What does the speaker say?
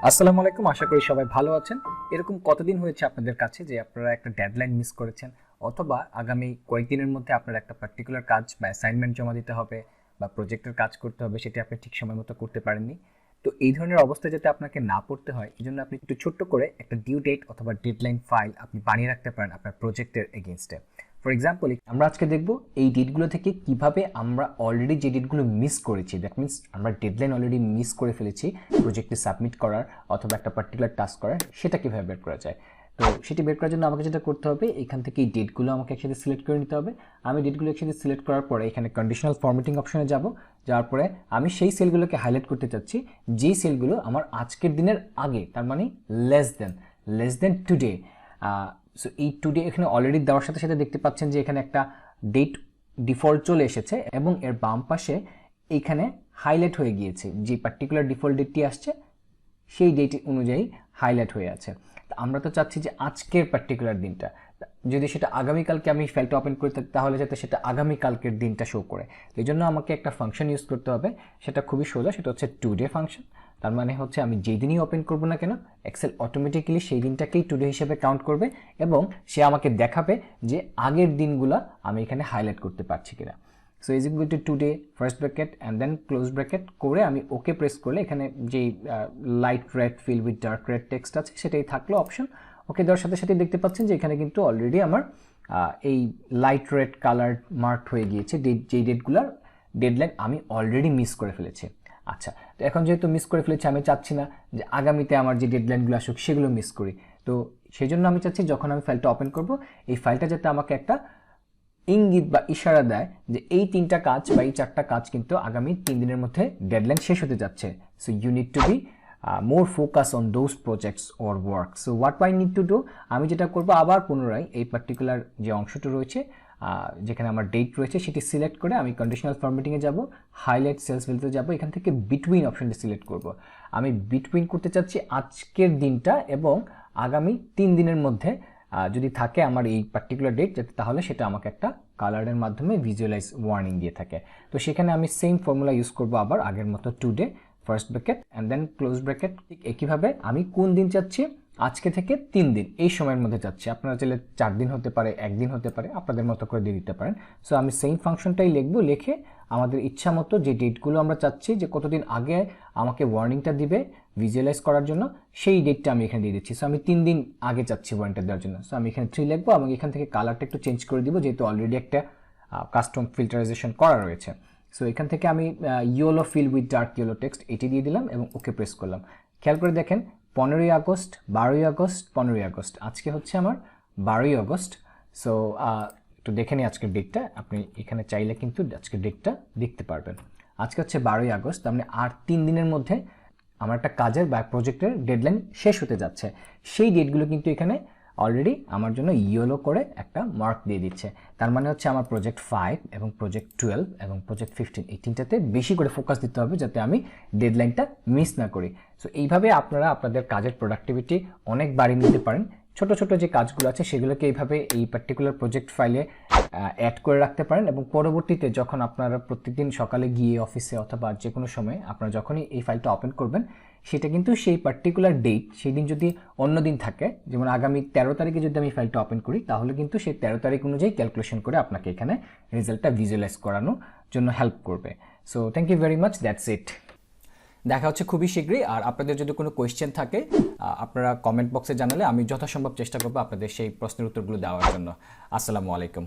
আসসালামু আলাইকুম, আশা করি সবাই ভালো আছেন। এরকম কতদিন হয়েছে আপনাদের কাছে যে আপনারা একটা ডেডলাইন মিস করেছেন, অথবা আগামী কয়েকদিনের মধ্যে আপনার একটা পার্টিকুলার কাজ বা অ্যাসাইনমেন্ট জমা দিতে হবে বা প্রজেক্টের কাজ করতে হবে, সেটা আপনি ঠিক সময় মতো করতে পারেননি। তো এই ধরনের অবস্থায় যাতে আপনাকে না পড়তে হয়, এই জন্য আপনি একটু ছোট্ট করে একটা ডিউ ডেট অথবা ডেডলাইন ফাইল আপনি বানিয়ে রাখতে পারেন আপনার প্রজেক্টের এগেইনস্টে। ফর এক্সাম্পল, আমরা আজকে দেখব এই ডেটগুলো থেকে কিভাবে আমরা অলরেডি যে ডেটগুলো মিস করেছি, দ্যাট মিনস আমরা ডেডলাইন অলরেডি মিস করে ফেলেছি প্রজেক্টে সাবমিট করার অথবা একটা পার্টিকুলার টাস্ক করার, সেটা কীভাবে বের করা যায়। তো সেটি বের করার জন্য আমাকে যেটা করতে হবে, এখান থেকে এই ডেটগুলো আমাকে একসাথে সিলেক্ট করে নিতে হবে। আমি ডেটগুলো একসাথে সিলেক্ট করার পরে এখানে কন্ডিশনাল ফরম্যাটিং অপশনে যাব। যাওয়ার পরে আমি সেই সেলগুলোকে হাইলাইট করতে চাচ্ছি যেই সেলগুলো আমার আজকের দিনের আগে, তার মানে লেস দেন টুডে। সো এই টুডে এখানে অলরেডি দেওয়ার সাথে সাথে দেখতে পাচ্ছেন যে এখানে একটা ডেট ডিফল্ট চলে এসেছে এবং এর বাম পাশে এইখানে হাইলাইট হয়ে গিয়েছে, যে পার্টিকুলার ডিফল্ট ডেটটি আসছে সেই ডেট অনুযায়ী হাইলাইট হয়ে আছে। আমরা তো চাচ্ছি যে আজকের পার্টিকুলার দিনটা, যদি সেটা আগামীকালকে আমি ফাইলটা ওপেন করি তাহলে যাতে সেটা আগামীকালকের দিনটা শো করে। এই জন্য আমাকে একটা ফাংশন ইউজ করতে হবে, সেটা খুবই সোজা, সেটা হচ্ছে টুডে ফাংশন। তার মানে হচ্ছে আমি যেই দিনই ওপেন করবো না কেন, এক্সেল অটোমেটিক্যালি সেই দিনটাকেই টুডে হিসেবে কাউন্ট করবে এবং সে আমাকে দেখাবে যে আগের দিনগুলা আমি এখানে হাইলাইট করতে পারছি কিনা। So is equal to today first bracket and then close bracket করে আমি ওকে প্রেস করলে এখানে যেই light red fill with dark red text আছে সেটাই থাকলো অপশন। ওকে দেওয়ার সাথে সাথে দেখতে পাচ্ছেন যে এখানে কিন্তু অলরেডি আমার এই লাইট রেড কালার মার্ক হয়ে গিয়েছে যেই ডেটগুলোর ডেডলাইন আমি অলরেডি মিস করে ফেলেছি। আচ্ছা, তো এখন যেহেতু মিস করে ফেলেছি, আমি চাচ্ছি না যে আগামীতে আমার যে ডেডলাইনগুলো আসুক সেগুলো মিস করি। তো সেই জন্য আমি চাচ্ছি যখন আমি ফাইলটা ওপেন করব, এই ফাইলটা যাতে আমাকে একটা ইঙ্গিত বা ইশারা দেয় যে এই তিনটা কাজ বা এই চারটা কাজ কিন্তু আগামী 3 দিনের মধ্যে ডেডলাইন শেষ হতে যাচ্ছে। So you need to be more focus on those projects or work. So what I need to do, আমি যেটা করবো আবার পুনরায় এই পার্টিকুলার যে অংশটা রয়েছে যেখানে আমার ডেট রয়েছে সেটি সিলেক্ট করে আমি কন্ডিশনাল ফরম্যাটিংয়ে যাব, হাইলাইট সেলস ভ্যালুতে যাব, এখান থেকে বিটুইন অপশনটি সিলেক্ট করব। আমি বিটুইন করতে চাচ্ছি আজকের দিনটা এবং আগামী 3 দিনের মধ্যে যদি থাকে আমার এই পার্টিকুলার ডেট, যাতে তাহলে সেটা আমাকে একটা কালারের মাধ্যমে ভিজুয়ালাইজ ওয়ার্নিং দিয়ে থাকে। তো সেখানে আমি সেম ফর্মুলা ইউজ করব আবার আগের মতো, today first bracket and then close bracket. ঠিক একইভাবে আমি কোন দিন চাচ্ছি, আজকে থেকে 3 দিন এই সময়ের মধ্যে চাচ্ছি। আপনারা চাইলে 4 দিন হতে পারে, 1 দিন হতে পারে, আপনাদের মতো করে দিয়ে দিতে পারেন। সো আমি সেম ফাংশনটাই লিখবো, লিখে আমাদের ইচ্ছা মতো যে ডেটগুলো আমরা চাচ্ছি যে কতদিন আগে আমাকে ওয়ার্নিংটা দিবে ভিজুয়ালাইজ করার জন্য, সেই ডেটটা আমি এখানে দিয়ে দিচ্ছি। সো আমি 3 দিন আগে চাচ্ছি ওয়ার্নিংটা দেওয়ার জন্য। সো আমি এখানে 3 লিখবো এবং এখান থেকে কালারটা একটু চেঞ্জ করে দিব, যেহেতু অলরেডি একটা কাস্টম ফিল্টারাইজেশন করা রয়েছে। সো এখান থেকে আমি yellow feel with dark yellow text এটি দিয়ে দিলাম এবং ওকে প্রেস করলাম। খেয়াল করে দেখেন 15ই আগস্ট, 12ই আগস্ট, 15ই আগস্ট, আজকে হচ্ছে আমার 12ই আগস্ট। সো একটু দেখে নিই আজকের ডেটটা, আপনি এখানে চাইলে কিন্তু আজকের ডেটটা দেখতে পারবেন। আজকে হচ্ছে 12ই আগস্ট, তার মানে আর 3 দিনের মধ্যে আমার একটা কাজের বা প্রজেক্টের ডেডলাইন শেষ হতে যাচ্ছে। সেই ডেটগুলো কিন্তু এখানে অলরেডি আমার জন্য ইয়েলো করে একটা মার্ক দিয়ে দিচ্ছে। তার মানে হচ্ছে আমার প্রজেক্ট 5 এবং প্রজেক্ট 12 এবং প্রজেক্ট 15 এই তিনটাতে বেশি করে ফোকাস দিতে হবে যাতে আমি ডেডলাইনটা মিস না করি। সো এইভাবে আপনারা আপনাদের কাজের প্রোডাক্টিভিটি অনেক বাড়িয়ে নিতে পারেন। ছোট ছোট যে কাজগুলো আছে সেগুলোকে এইভাবে এই পার্টিকুলার প্রজেক্ট ফাইলে অ্যাড করে রাখতে পারেন এবং পরবর্তীতে যখন আপনারা প্রত্যেকদিন সকালে গিয়ে অফিসে অথবা যে কোনো সময় আপনারা যখনই এই ফাইলটা ওপেন করবেন, সেটা কিন্তু সেই পার্টিকুলার ডেট, সেই দিন যদি অন্য দিন থাকে, যেমন আগামী 13 তারিখে যদি আমি ফাইলটা ওপেন করি, তাহলে কিন্তু সেই 13 তারিখ অনুযায়ী ক্যালকুলেশন করে আপনাকে এখানে রেজাল্টটা ভিজুয়ালাইজ করানোর জন্য হেল্প করবে। So thank you very much, that's it. দেখা হচ্ছে খুবই শীঘ্রই। আর আপনাদের যদি কোনো কোয়েশ্চেন থাকে আপনারা কমেন্ট বক্সে জানালে আমি যথাসম্ভব চেষ্টা করবো আপনাদের সেই প্রশ্নের উত্তরগুলো দেওয়ার জন্য। আসসালামু আলাইকুম।